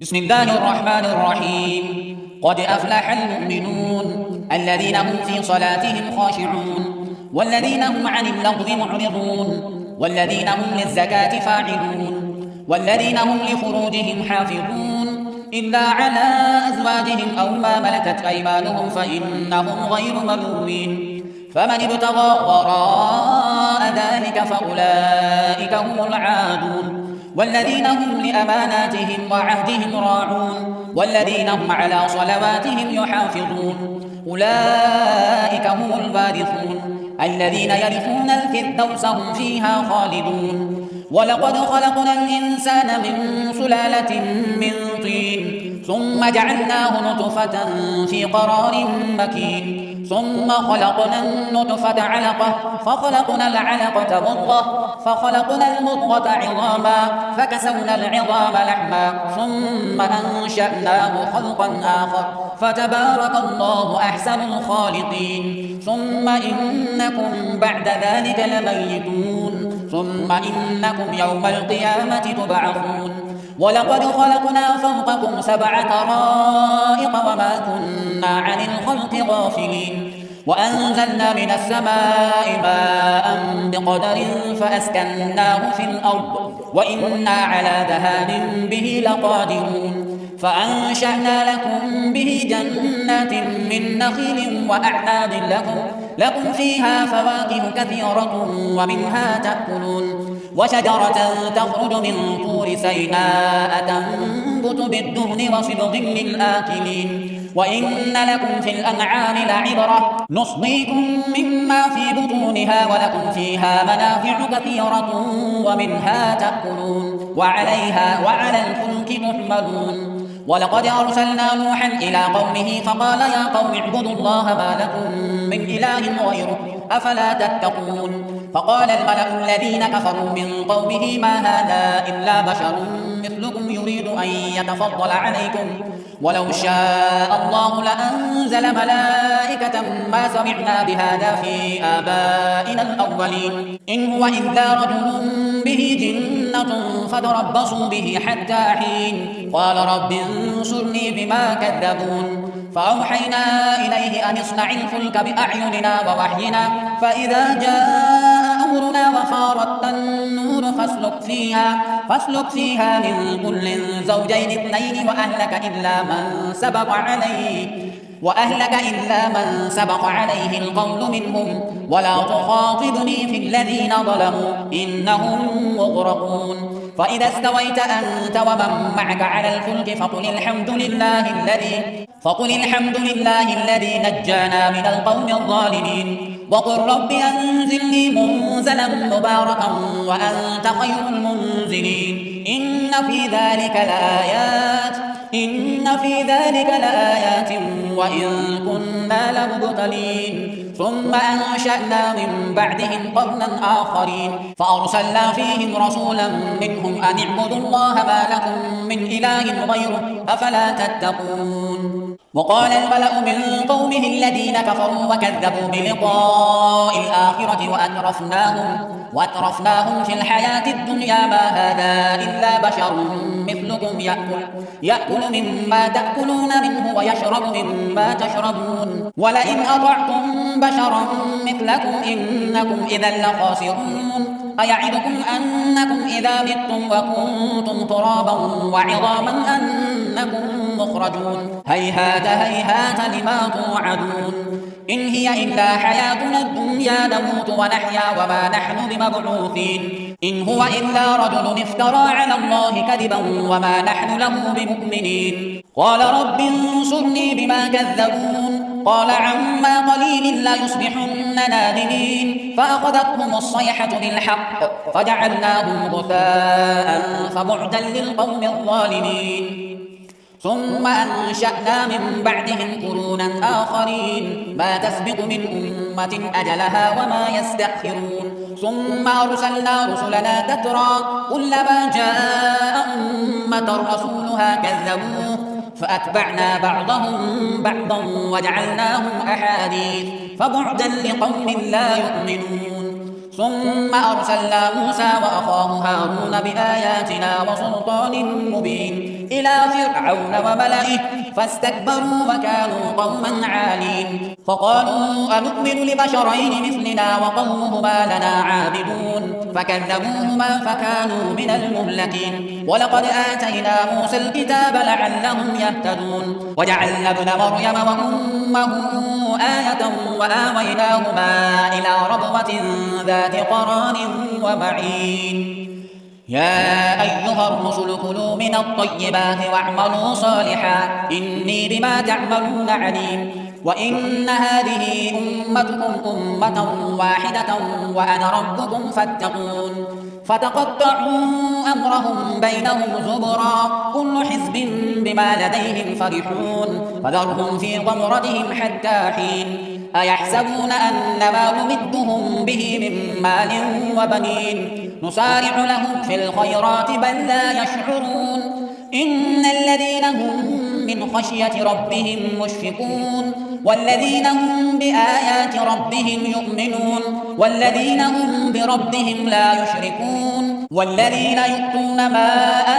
بسم الله الرحمن الرحيم. قد أفلح المؤمنون الذين هم في صلاتهم خاشعون والذين هم عن اللغو معرضون والذين هم للزكاة فاعلون والذين هم لفروجهم حافظون إلا على أزواجهم أو ما ملكت أيمانهم فإنهم غير ملومين. فمن ابتغى وراء ذلك فأولئك هم العادون والذين هم لأماناتهم وعهدهم راعون والذين هم على صلواتهم يحافظون أولئك هم الوارثون الذين يرثون الفردوس هم فيها خالدون. ولقد خلقنا الإنسان من سلالة من طين ثم جعلناه نطفة في قرار مكين ثم خلقنا النطفة علقة فخلقنا العلقة مضغة فخلقنا المضغة عظاما فكسونا العظام لحما ثم أنشأناه خلقا آخر فتبارك الله أحسن الخالقين. ثم إنكم بعد ذلك لميتون ثم إنكم يوم القيامة تبعثون. ولقد خلقنا فوقكم 7 طرائق وما كنا عن الخلق غافلين وأنزلنا من السماء ماء بقدر فأسكناه في الأرض وإنا على ذهاب به لقادرون. فأنشأنا لكم به جنات من نخيل وأعناب لكم فيها فواكه كثيرة ومنها تأكلون وشجرة تخرج من طور سيناء تنبت بالدهن وصبغ للآكلين. وإن لكم في الأنعام لعبرة نسقيكم مما في بطونها ولكم فيها منافع كثيرة ومنها تأكلون وعليها وعلى الفلك تحملون. ولقد أرسلنا نوحا إلى قومه فقال يا قوم اعبدوا الله ما لكم من إله غيره أفلا تتقون. فقال الملأ الذين كفروا من قومه ما هذا إلا بشر مثلكم يريد أن يتفضل عليكم ولو شاء الله لأنزل ملائكة ما سمعنا بهذا في آبائنا الأولين إن هو إلا رجل به جنة فتربصوا به حتى حين. قال رب انصرني بما كذبون. فأوحينا إليه أن اصنع الفلك بأعيننا ووحينا فإذا جاء أمرنا وفارت النور فاسلك فيها من كل زوجين 2 وأهلك إلا من سبق عليه القول منهم ولا تخاطبني في الذين ظلموا إنهم مغرقون. فإذا استويت أنت ومن معك على الفلك فقل الحمد لله الذي نجانا من القوم الظالمين وقل رب أنزلني منزلا مباركا وأنت خير المنزلين. إن في ذلك لآيات وإن كنا لمبتلين. ثم أنشأنا من بعدهم قرنا آخرين فأرسلنا فيهم رسولا منهم أن اعبدوا الله ما لكم من إله غيره أفلا تتقون. وقال الملأ من قومه الذين كفروا وكذبوا بلقاء الآخرة وأترفناهم في الحياة الدنيا ما هذا إلا بشر مثلكم يأكل مما تأكلون منه ويشرب مما تشربون ولئن أطعتم بشرا مثلكم إنكم إذا لخاسرون. أيعدكم أنكم إذا متم وكنتم ترابا وعظاما أنكم مخرجون هيهات هيهات لما توعدون. إن هي إلا حياتنا الدنيا نموت ونحيا وما نحن بمبعوثين. إن هو إلا رجل افترى على الله كذبا وما نحن له بمؤمنين. قال رب انصرني بما كذبون. قال عما قليل لا يصبحن نادمين. فأخذتهم الصيحة بالحق فجعلناهم غثاء فبعدا للقوم الظالمين. ثم أنشأنا من بعدهم قرونا آخرين ما تسبق من أمة أجلها وما يستأخرون. ثم أرسلنا رسلنا تترى كلما جاء أمة رسولها كذبوه فأتبعنا بعضهم بعضا وجعلناهم أحاديث فبعدا لقوم لا يؤمنون. ثم أرسلنا موسى وأخاه هارون بآياتنا وسلطان مبين إلى فرعون وملئه فاستكبروا وكانوا قوما عالين فقالوا أنؤمن لبشرين مثلنا وقومهما لنا عابدون فكذبوهما فكانوا من المهلكين ولقد آتينا موسى الكتاب لعلهم يهتدون وجعلنا ابن مريم وأمه آية وآويناهما إلى ربوة ذات قرار ومعين يا أيها الرسل كلوا من الطيبات واعملوا صالحا إني بما تعملون عليم وإن هذه أمتكم أمة واحدة وأنا ربكم فاتقون فتقطعوا أمرهم بينهم زبرا كل حزب بما لديهم فرحون فذرهم في غمرتهم حتى حين أيحسبون أن ما نمدهم به من مال وبنين نسارع لهم في الخيرات بل لا يشعرون إن الذين هم من خشية ربهم مشفقون والذين هم بآيات ربهم يؤمنون والذين هم بربهم لا يشركون والذين يؤتون ما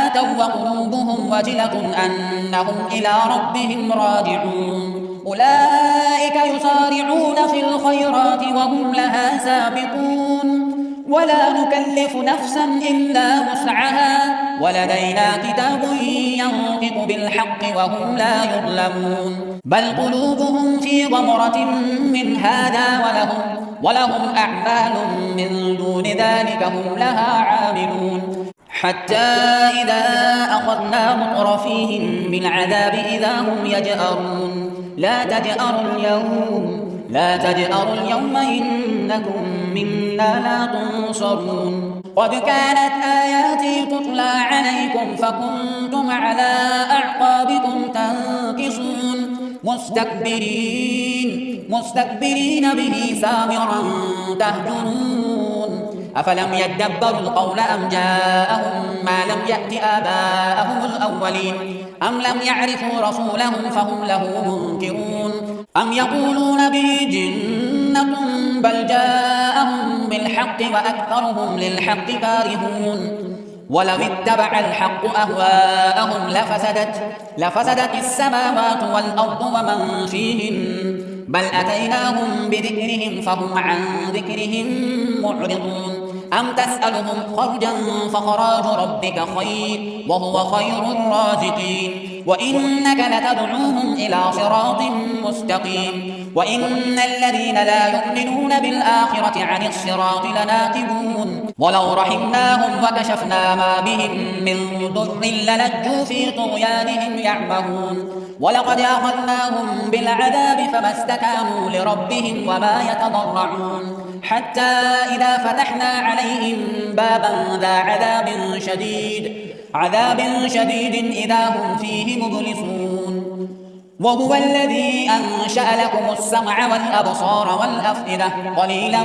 آتوا وقلوبهم وجلة أنهم إلى ربهم راجعون أولئك يسارعون في الخيرات وهم لها سابقون ولا نكلف نفسا إلا وسعها ولدينا كتاب ينطق بالحق وهم لا يظلمون بل قلوبهم في غمرة من هذا ولهم أعمال من دون ذلك هم لها عاملون حتى إذا أخذنا مترفيهم بالعذاب إذا هم يجأرون لا تجأروا اليوم إنكم منا لا تنصرون قد كانت آياتي تتلى عليكم فكنتم على أعقابكم تنكصون مستكبرين به سامرا تهجرون أفلم يدبروا القول أم جاءهم ما لم يأت آباءهم الأولين أم لم يعرفوا رسولهم فهم له منكرون أم يقولون به جنة بل جاءهم بالحق وأكثرهم للحق كارهون ولو اتبع الحق أهواءهم لفسدت السماوات والأرض ومن فيهن بل أتيناهم بذكرهم فهم عن ذكرهم معرضون أم تسألهم خرجا فخراج ربك خير وهو خير الرازقين وإنك لتدعوهم إلى صراط مستقيم وإن الذين لا يؤمنون بالآخرة عن الصراط لناكبون ولو رحمناهم وكشفنا ما بهم من ضر للجوا في طغيانهم يعمهون ولقد أخذناهم بالعذاب فما استكانوا لربهم وما يتضرعون حتى إذا فتحنا عليهم بابا ذا عذاب شديد إذا هم فيه مبلسون وهو الذي أنشأ لكم السمع والأبصار والأفئدة قليلا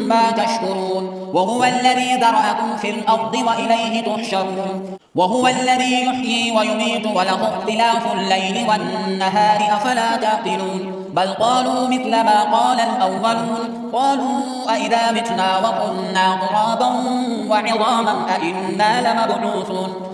ما تشكرون وهو الذي ذرأكم في الأرض وإليه تحشرون وهو الذي يحيي ويميت وله اختلاف الليل والنهار أفلا تعقلون بل قالوا مثل ما قال الأولون قالوا أئذا متنا وكنا ترابا وعظاما أئنا لمبعوثون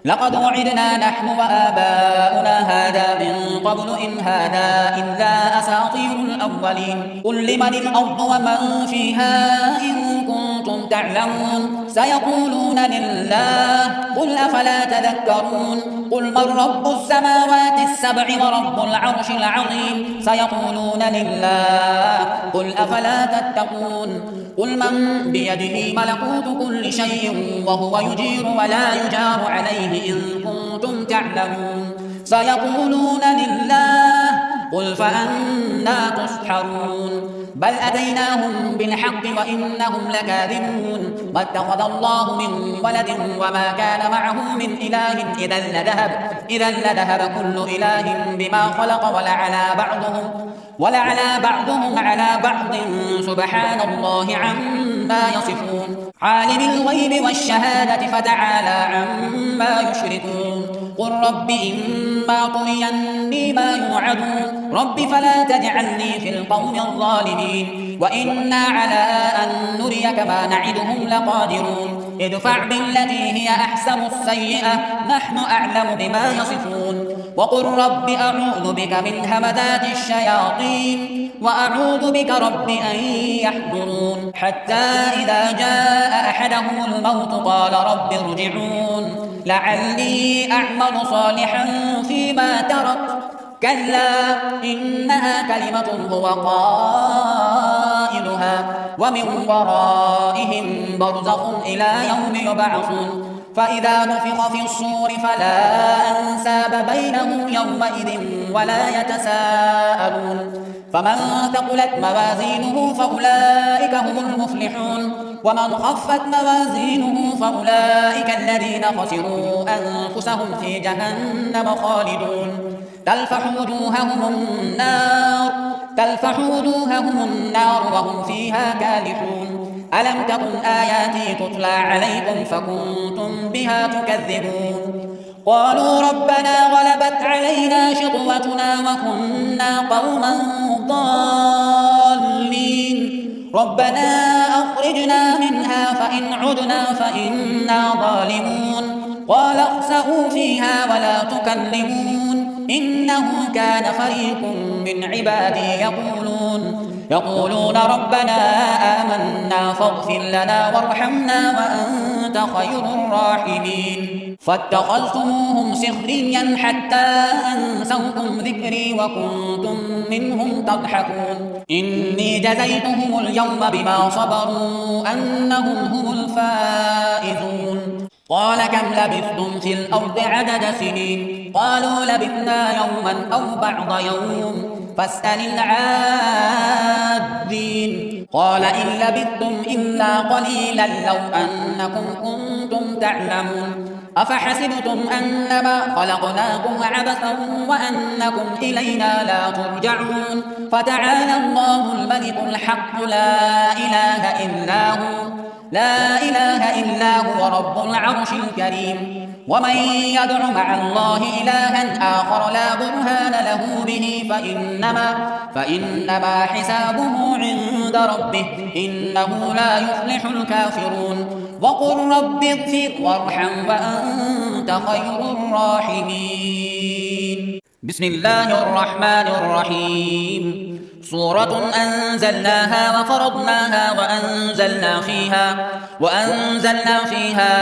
لقد وعدنا نحن وآباؤنا هذا من قبل إن هذا إلا أساطير الأولين قل لمن الأرض ومن فيها إن كنتم تعلمون سيقولون لله قل أفلا تذكرون قل من رب السماوات السبع ورب العرش العظيم سيقولون لله قل أفلا تتقون قل من بيده ملكوت كل شيء وهو يجير ولا يجار عليه إن كنتم تعلمون سيقولون لله قل فأنا تسحرون بل أتيناهم بالحق وإنهم لكاذبون ما اتخذ الله من ولد وما كان معه من إله إذا لذهب كل إله بما خلق ولعلى بعضهم على بعض سبحان الله عما يصفون عالم الغيب والشهادة فتعالى عما يشركون قل رب إما تريني ما يوعدون رب فلا تجعلني في القوم الظالمين وإنا على أن نريك ما نعدهم لقادرون ادفع بالتي هي أحسن السيئة نحن أعلم بما يصفون وقل رب أعوذ بك من همذات الشياطين وأعوذ بك رب أن يحضرون حتى إذا جاء أحدهم الموت قال رب ارجعون لعلي أعمل صالحا فيما ترك كلا إنها كلمة هو قائلها ومن ورائهم برزخ إلى يوم يبعثون فإذا نفخ في الصور فلا أنساب بينهم يومئذ ولا يتساءلون فمن ثقلت موازينه فأولئك هم المفلحون ومن خفت موازينه فأولئك الذين خسروا أنفسهم في جهنم خالدون تلفح وجوههم النار وهم فيها كالحون ألم تكن آياتي تتلى عليكم فكنتم بها تكذبون قالوا ربنا غلبت علينا شقوتنا وكنا قوما ضالين ربنا أخرجنا منها فإن عدنا فإنا ظالمون قال اخسئوا فيها ولا تكلمون إنه كان فريق من عبادي يقولون ربنا آمنا فاغفر لنا وارحمنا وأنت خير الراحمين فاتخذتموهم سخريا حتى أنسوكم ذكري وكنتم منهم تضحكون إني جزيتهم اليوم بما صبروا أنهم هم الفائزون قال كم لبثتم في الأرض عدد سنين قالوا لبثنا يوما أو بعض يوم فاسأل العادين قال إن لبثتم إلا قليلا لو أنكم كنتم تعلمون أفحسبتم أنما خلقناكم عبثا وأنكم إلينا لا ترجعون فتعالى الله الملك الحق لا إله إلا هو رب العرش الكريم ومن يدع مع الله إلها آخر لا برهان له به فإنما حسابه عند ربه إنه لا يفلح الكافرون وقل رب اغفر وارحم وأنت خير الراحمين بسم الله الرحمن الرحيم سورة أنزلناها وفرضناها وأنزلنا فيها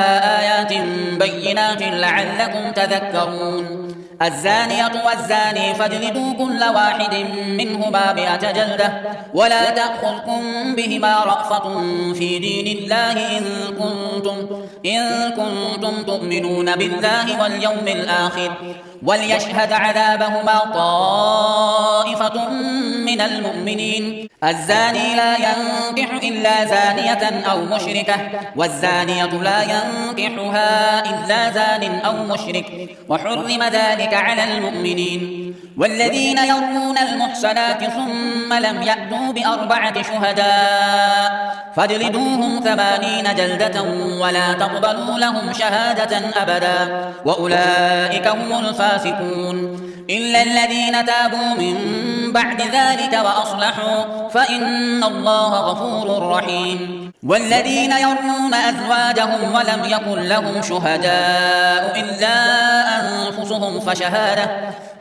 آيات بينات لعلكم تذكرون الزانية والزاني فاجلدوا كل واحد منهما 100 جلدة ولا تأخذكم بهما رأفة في دين الله إن كنتم تؤمنون بالله واليوم الآخر وليشهد عذابهما طائفة من المؤمنين الزاني لا ينكح إلا زانية أو مشركة والزانية لا ينكحها إلا زان أو مشرك وحرم ذلك على المؤمنين والذين يرمون المحصنات ثم لم يأتوا ب4 شهداء فاجلدوهم 80 جلدة ولا تقبلوا لهم شهادة أبدا وأولئك هم الفاسقون إلا الذين تابوا من بعد ذلك وأصلحوا فإن الله غفور رحيم والذين يرمون أزواجهم ولم يكن لهم شهداء إلا أنفسهم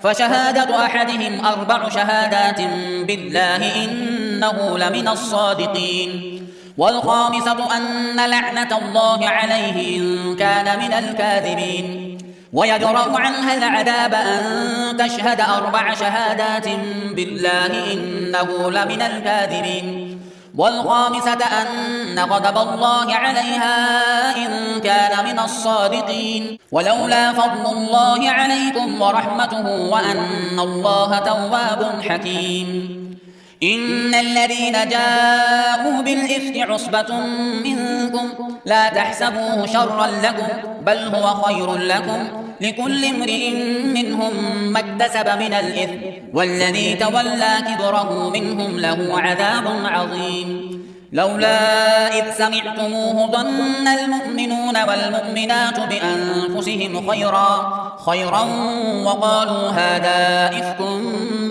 فشهادة أحدهم 4 شهادات بالله إنه لمن الصادقين والخامسة أن لعنة الله عليه إن كان من الكاذبين ويدرأ عنها العذاب أن تشهد 4 شهادات بالله إنه لمن الكاذبين والخامسة أن غضب الله عليها إن كان من الصادقين ولولا فضل الله عليكم ورحمته وأن الله تواب حكيم إن الذين جاءوا بالإفك عصبة منكم لا تحسبوه شرا لكم بل هو خير لكم لكل امرئ منهم ما اكتسب من الإثم والذي تولى كبره منهم له عذاب عظيم لولا إذ سمعتموه ظن المؤمنون والمؤمنات بأنفسهم خيرا وقالوا هذا إفك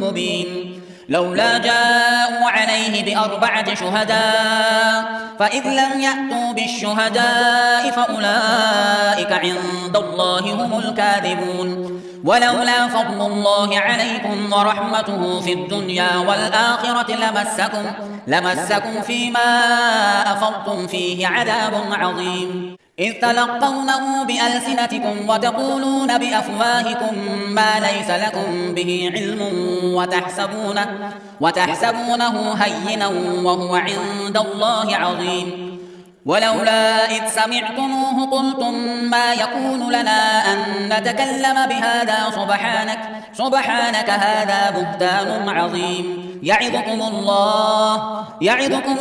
مبين لولا جاءوا عليه بأربعة شهداء فإذ لم يأتوا بالشهداء فأولئك عند الله هم الكاذبون ولولا فضل الله عليكم ورحمته في الدنيا والآخرة لمسكم فيما أفضتم فيه عذاب عظيم إذ تلقونه بألسنتكم وتقولون بأفواهكم ما ليس لكم به علم وتحسبونه هينا وهو عند الله عظيم ولولا إذ سمعتموه قلتم ما يكون لنا أن نتكلم بهذا سبحانك هذا بهتان عظيم يعظكم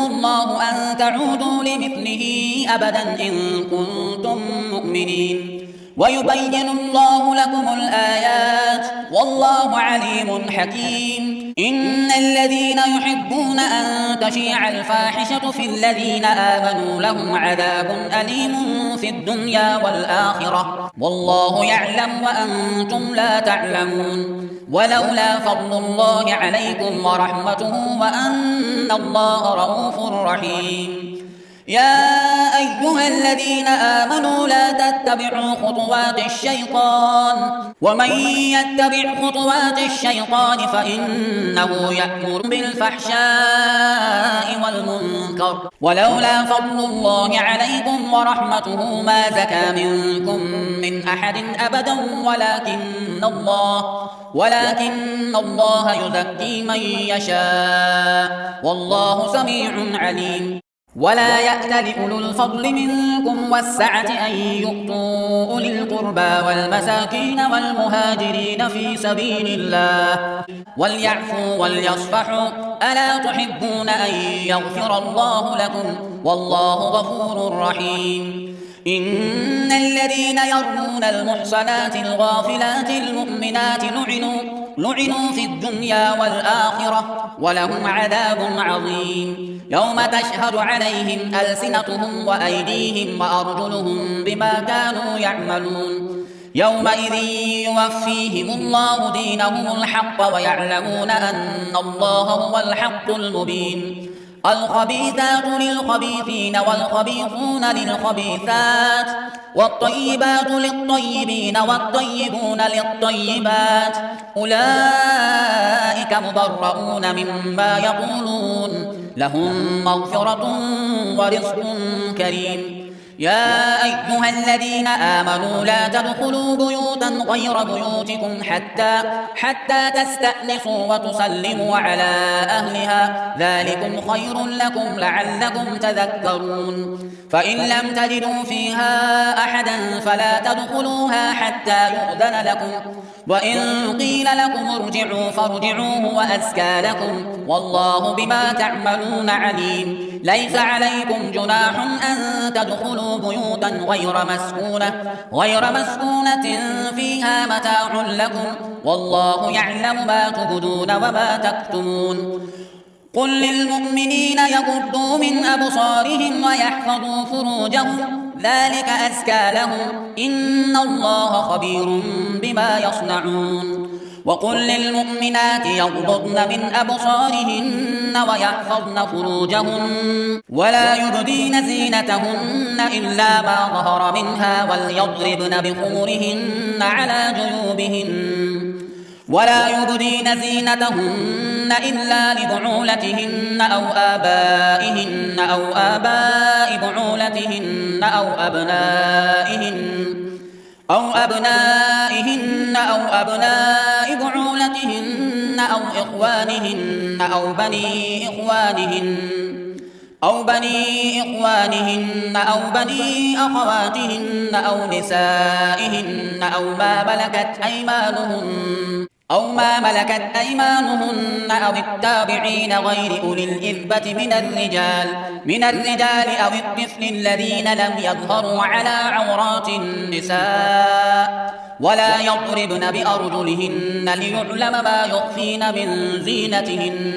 الله أن تعودوا لمثله أبدا إن كنتم مؤمنين ويبين الله لكم الآيات والله عليم حكيم إن الذين يحبون أن تشيع الفاحشة في الذين آمنوا لهم عذاب أليم في الدنيا والآخرة والله يعلم وأنتم لا تعلمون ولولا فضل الله عليكم ورحمته وأن الله رؤوف رحيم يا أيها الذين آمنوا لا تتبعوا خطوات الشيطان ومن يتبع خطوات الشيطان فإنه يأمر بالفحشاء والمنكر ولولا فضل الله عليكم ورحمته ما زكى منكم من أحد أبدا ولكن الله يزكي من يشاء والله سميع عليم ولا يأتل أولو الفضل منكم والسعة أن يؤتوا أولي القربى والمساكين والمهاجرين في سبيل الله وليعفوا وليصفحوا ألا تحبون أن يغفر الله لكم والله غفور رحيم إن الذين يرمون المحصنات الغافلات المؤمنات لعنوا في الدنيا والآخرة ولهم عذاب عظيم يوم تشهد عليهم ألسنتهم وأيديهم وأرجلهم بما كانوا يعملون يومئذ يوفيهم الله دينهم الحق ويعلمون أن الله هو الحق المبين الخبيثات للخبيثين والخبيثون للخبيثات والطيبات للطيبين والطيبون للطيبات أولئك مبرؤون مما يقولون لهم مغفرة ورزق كريم يا أيها الذين آمنوا لا تدخلوا بيوتا غير بيوتكم حتى تستأنسوا وتسلموا على أهلها ذلكم خير لكم لعلكم تذكرون فإن لم تجدوا فيها أحدا فلا تدخلوها حتى يؤذن لكم وإن قيل لكم ارجعوا فارجعوا وأزكى لكم والله بما تعملون عليم ليس عليكم جناح أن تدخلوا بيوتا غير مسكونة فيها متاع لكم والله يعلم ما تبدون وما تكتمون قل للمؤمنين يغضوا من أبصارهم ويحفظوا فروجهم ذلك أزكى لهم إن الله خبير بما يصنعون وقل للمؤمنات يغضضن من أبصارهن ويحفظن فروجهن ولا يبدين زينتهن إلا ما ظهر منها وليضربن بخمرهن على جيوبهن ولا يبدين زينتهن إلا لبعولتهن أو آبائهن أو آباء بعولتهن أو أبنائهن أو أبناء بعولتهن أو إخوانهن أو بني إخوانهن أو بني أخواتهن أو نسائهن أو ما ملكت أيمانهن أو التابعين غير أولي الإربة من الرجال أو الطفل الذين لم يظهروا على عورات النساء ولا يضربن بأرجلهن ليعلم ما يخفين من زينتهن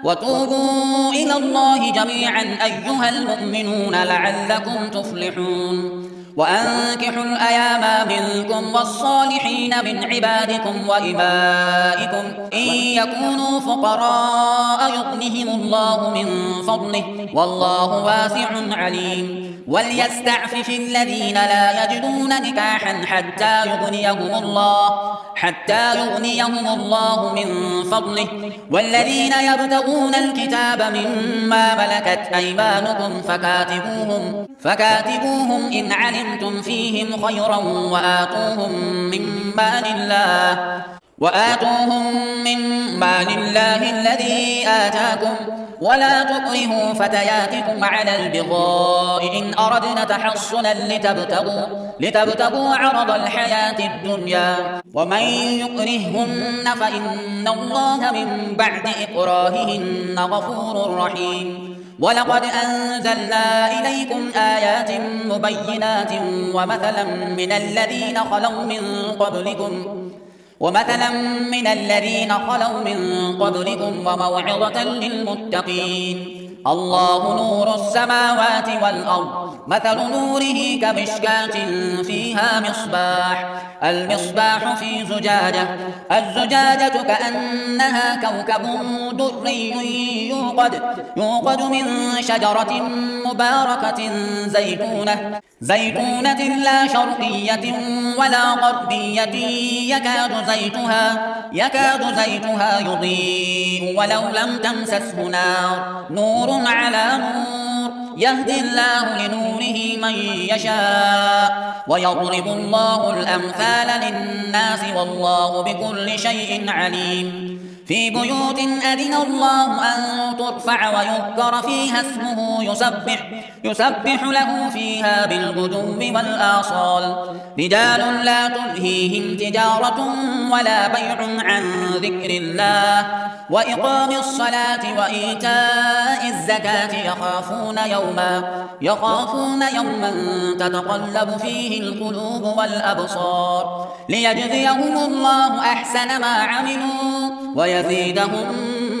وتوبوا إلى الله جميعا أيها المؤمنون لعلكم تفلحون وأنكحوا الأيام منكم والصالحين من عبادكم وإمائكم إن يكونوا فقراء يغنهم الله من فضله والله واسع عليم وليستعفف الذين لا يجدون نكاحا حتى يغنيهم الله من فضله والذين يبتغون الكتاب مما ملكت أيمانكم فكاتبوهم إن علمتم فيهم خيرا وآتوهم من مال الله الذي آتاكم ولا تكرهوا فتياتكم على البغاء إن أردنا تحصنا لتبتغوا عرض الحياة الدنيا ومن يكرههن فإن الله من بعد إكراههن غفور رحيم ولقد أنزلنا إليكم آيات مبينات ومثلا من الذين خلوا من قبلكم وموعظة للمتقين الله نور السماوات والأرض مثل نوره كمشكاة فيها المصباح في الزجاجة كأنها كوكب دري يوقد من شجرة مباركة زيتونة لا شرقية ولا غربية يكاد زيتها يضيء ولو لم تمسسه نور على نور يهدي الله لنوره من يشاء ويضرب الله الأمثال للناس والله بكل شيء عليم في بيوت أذن الله أن ترفع ويذكر فيها اسمه يسبح له فيها بالغدو والآصال رجال لا تلهيهم تجارة ولا بيع عن ذكر الله وإقام الصلاة وإيتاء الزكاة يخافون يوما تتقلب فيه القلوب والأبصار ليجزيهم الله أحسن ما عملوا ويزيدهم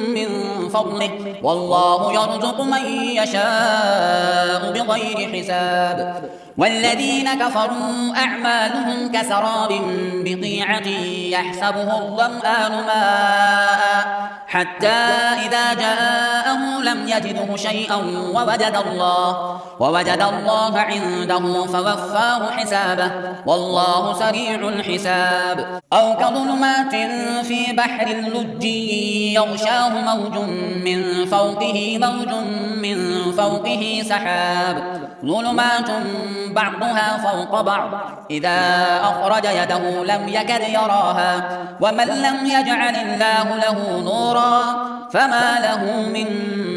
من فضله والله يرزق من يشاء بغير حساب والذين كفروا أعمالهم كسراب بقيعة يحسبه الظمآن ماء حتى إذا جاءه لم يجده شيئا ووجد الله عنده فوفاه حسابه والله سريع الحساب أو كظلمات في بحر اللج يغشاه موج من فوقه سحاب ظلمات بعضها فوق بعض إذا أخرج يده لم يكد يراها ومن لم يجعل الله له نورا فما له من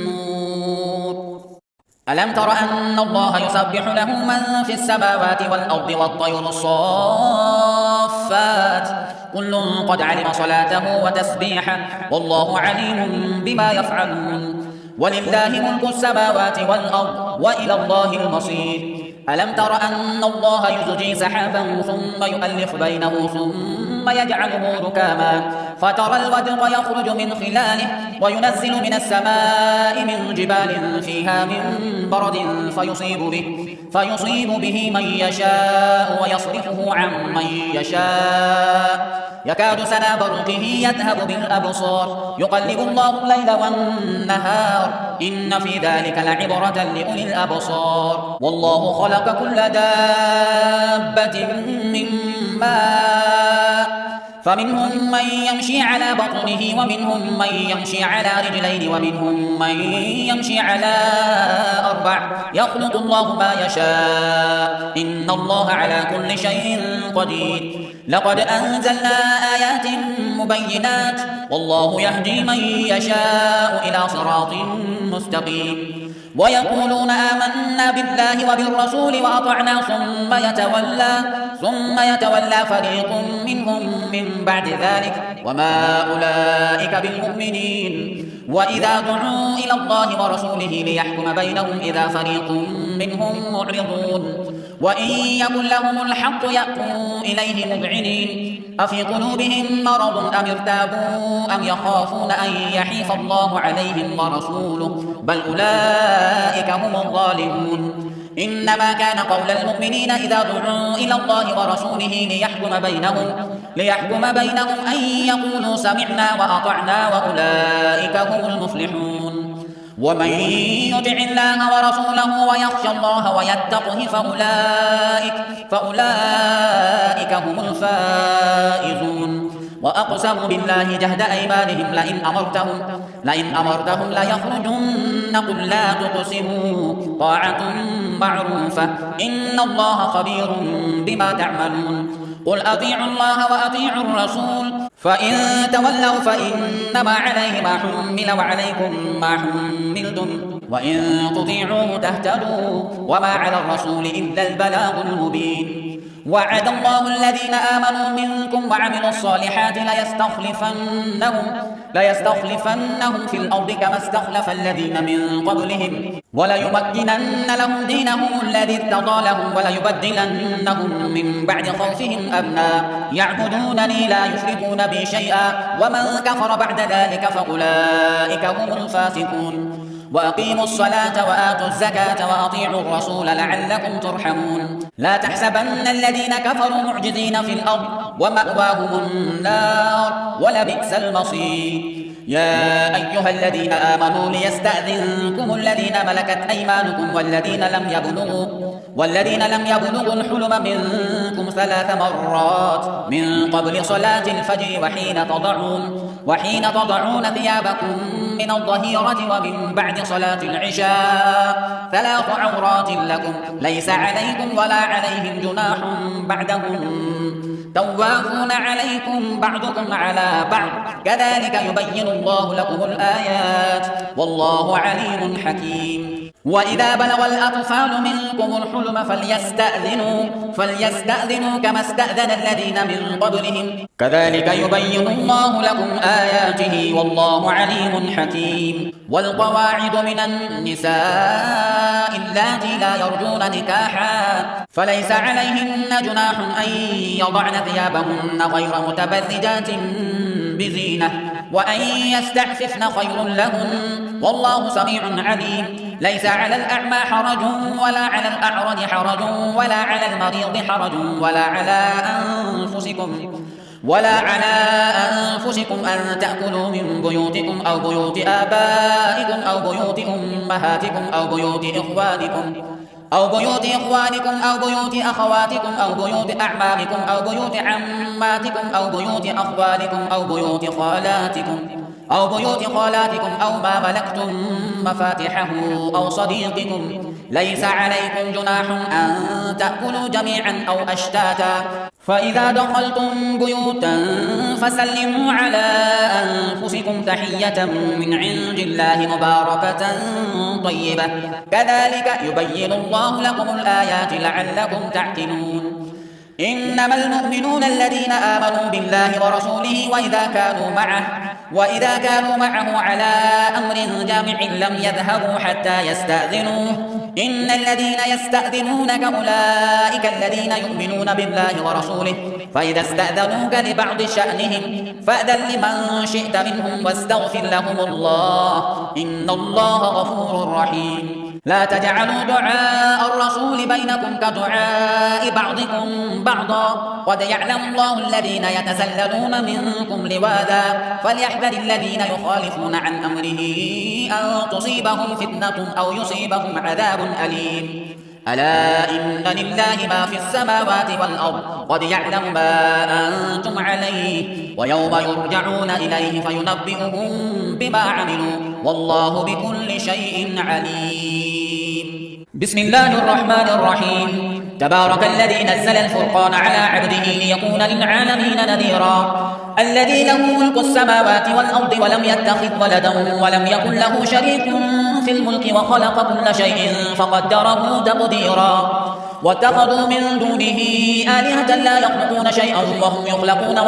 نور ألم تر أن الله يسبح له من في السماوات والأرض والطير الصافات كل قد علم صلاته وتسبيحه والله عليم بما يفعلون ولله ملك السماوات والأرض وإلى الله المصير ألم تر أن الله يزجي سحابا ثم يؤلف بينه ثم يجعله ركاما فترى الودق يخرج من خلاله وينزل من السماء من جبال فيها من برد فيصيب به من يشاء ويصرفه عن من يشاء يكاد سنا برقه يذهب بالأبصار يقلب الله الليل والنهار إن في ذلك لعبرة لأولي الأبصار والله خلق كل دابة من ماء فمنهم من يمشي على بطنه ومنهم من يمشي على رجلين ومنهم من يمشي على 4 يخلق الله ما يشاء إن الله على كل شيء قدير لقد أنزلنا آيات مبينات والله يهدي من يشاء إلى صراط مستقيم ويقولون آمنا بالله وبالرسول وأطعنا ثم يتولى فريق منهم من بعد ذلك وما أولئك بالمؤمنين وإذا دعوا إلى الله ورسوله ليحكم بينهم إذا فريق منهم معرضون وإن يكن لهم الحق يأتوا إليه مذعنين أفي قلوبهم مرض أم ارتابوا أم يخافون أن يحيف الله عليهم ورسوله بل أولئك هم الظالمون إنما كان قول المؤمنين إذا دعوا إلى الله ورسوله ليحكم بينهم أن يقولوا سمعنا وأطعنا وأولئك هم المفلحون ومن يطع الله ورسوله ويخشى الله ويتقه فأولئك هم الفائزون وأقسموا بالله جهد أيمانهم لئن أمرتهم ليخرجن قل لا تقسموا طاعة معروفة إن الله خبير بما تعملون قل أطيعوا الله وأطيعوا الرسول فإن تولوا فإنما عليه ما حمل وعليكم ما حملتم وإن تطيعوه تهتدوا وما على الرسول إلا البلاغ المبين وعد الله الذين آمنوا منكم وعملوا الصالحات ليستخلفنهم في الأرض كما استخلف الذين من قبلهم وليمكنن لهم دينهم الذي ارتضى لهم وليبدلنهم من بعد خوفهم أمنا يعبدونني لا يشركون بي شيئا ومن كفر بعد ذلك فأولئك هم الفاسقون وأقيموا الصلاة وآتوا الزكاة وأطيعوا الرسول لعلكم ترحمون لا تحسبن الذين كفروا معجزين في الأرض ومأواهم النار ولبئس المصير يا أيها الذين آمنوا ليستأذنكم الذين ملكت أيمانكم والذين لم يبلغوا الحلم منكم 3 مرات من قبل صلاة الفجر وحين تضعون ثيابكم من الظهيرة ومن بعد صلاة العشاء 3 عورات لكم ليس عليكم ولا عليهم جناح بعدهم توافون عليكم بعضكم على بعض كذلك يبين الله لكم الآيات والله عليم حكيم وإذا بلغ الأطفال منكم الحلم فليستأذنوا كما استأذن الذين من قبلهم كذلك يبين الله لكم آياته والله عليم حكيم والقواعد من النساء اللاتي لا يرجون نكاحا فليس عليهن جناح أن يضعن ثيابهن غير متبرجات بزينة وأن يستعففن خير لهن والله سميع عليم ليس على الأعمى حرج ولا على الأعرج حرج ولا على المريض حرج ولا على أنفسكم أن تأكلوا من بيوتكم أو بيوت آبائكم أو بيوت أمهاتكم أو بيوت إخوانكم أو بيوت أخواتكم أو بيوت أعمامكم أو بيوت عماتكم أو بيوت أخوالكم أو بيوت خالاتكم أو ما ملكتم مفاتحه أو صديقكم ليس عليكم جناح أن تأكلوا جميعا أو أشتاتا فإذا دخلتم بيوتا فسلموا على أنفسكم تحية من عند الله مباركة طيبة كذلك يبين الله لكم الآيات لعلكم تعقلون إنما المؤمنون الذين آمنوا بالله ورسوله وإذا كانوا معه على أمر جامع لم يذهبوا حتى يستأذنوه إن الذين يستأذنونك أولئك الذين يؤمنون بالله ورسوله فإذا استأذنوك لبعض شأنهم فأذن لمن شئت منهم واستغفر لهم الله إن الله غفور رحيم لا تجعلوا دعاء الرسول بينكم كدعاء بعضكم بعضا قد يعلم الله الذين يتسللون منكم لواذا فليحذر الذين يخالفون عن أمره أن تصيبهم فتنة أو يصيبهم عذاب أليم ألا إن لله ما في السماوات والأرض قد يعلم ما أنتم عليه ويوم يرجعون إليه فينبئهم بما عملوا والله بكل شيء عليم بسم الله الرحمن الرحيم تبارك الذي نزل الفرقان على عبده ليكون للعالمين نذيرا الذي له ملك السماوات والأرض ولم يتخذ ولدا ولم يكن له شريك في الملك وخلق كل شيء فقدره تقديرا واتخذوا من دونه آلهة لا يخلقون شيئا وهم يخلقون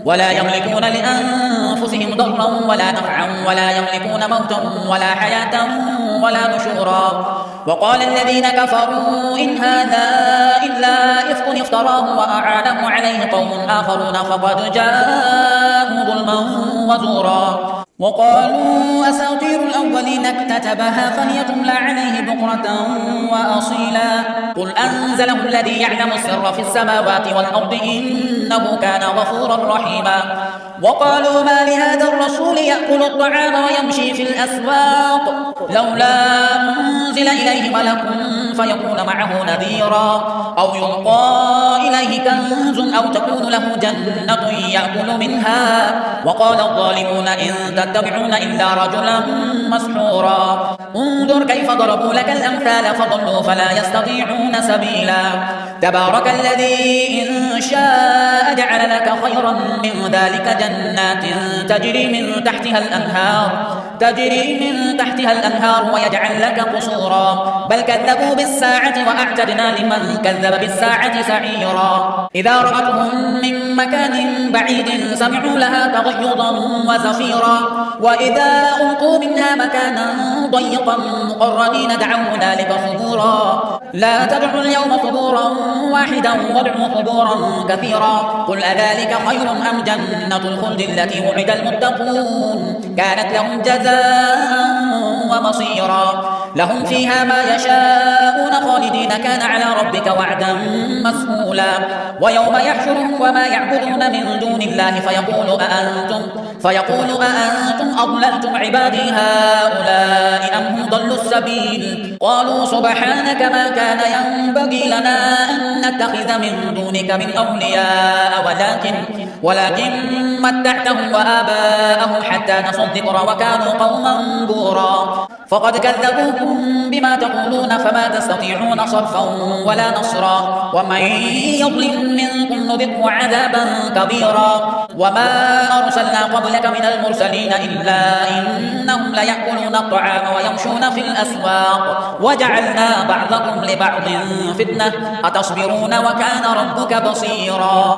ولا يملكون لأنفسهم ضرا ولا نفعا ولا يملكون موتا ولا حياة ولا نشورا وقال الذين كفروا إن هذا إلا إفك افتراه وأعانه عليه قوم آخرون فقد جاءوا ظلما وزورا وقالوا أساطير الأولين اكتتبها فهي تملى عليه بكرة وأصيلا قل أنزله الذي يعلم السر في السماوات والأرض إنه كان غفورا رحيما وقالوا ما لهذا الرسول يأكل الطعام ويمشي في الأسواق لولا أنزل إليه ملك فيكون معه نذيرا أو يلقى إليه كنز أو تكون له جنة يأكل منها وقال الظالمون إن تتبعون إلا رجلا مسحورا انظر كيف ضربوا لك الأمثال فضلوا فلا يستطيعون سبيلا تبارك الذي إن شاء جعل لك خيرا من ذلك جنات تجري من تحتها الأنهار ويجعل لك قصورا بل كذبوا بالساعة وأعتدنا لمن كذب بالساعة سعيرا إذا رأتهم من مكان بعيد سمعوا لها تغيظا وزفيرا وإذا ألقوا منها مكانا ضيقا مقرنين دعوا هنالك ثبورا لا تدعوا اليوم ثبورا واحدا وادعوا ثبورا كثيرا قل أذلك خير أم جنة الخلد التي وعد المتقون كانت لهم جزاء ومصيرا لهم فيها ما يشاءون خالدين كان على ربك وعدا مسئولا ويوم يحشرهم وما يعبدون من دون الله فيقول أأنتم أضللتم عبادي هؤلاء أم هم ضلوا السبيل قالوا سبحانك ما كان ينبغي لنا أن نتخذ من دونك من أولياء ولكن متعتهم وآباءهم حتى نسوا الذكر وكانوا قوما بورا فقد كذبوكم بما تقولون فما تستطيعون صرفا ولا نصرا ومن يظلم منكم نذقه عذابا كبيرا وما أرسلنا قبلك من المرسلين إلا إنهم ليأكلون الطعام ويمشون في الأسواق وجعلنا بعضكم لبعض فتنة أتصبرون وكان ربك بصيرا.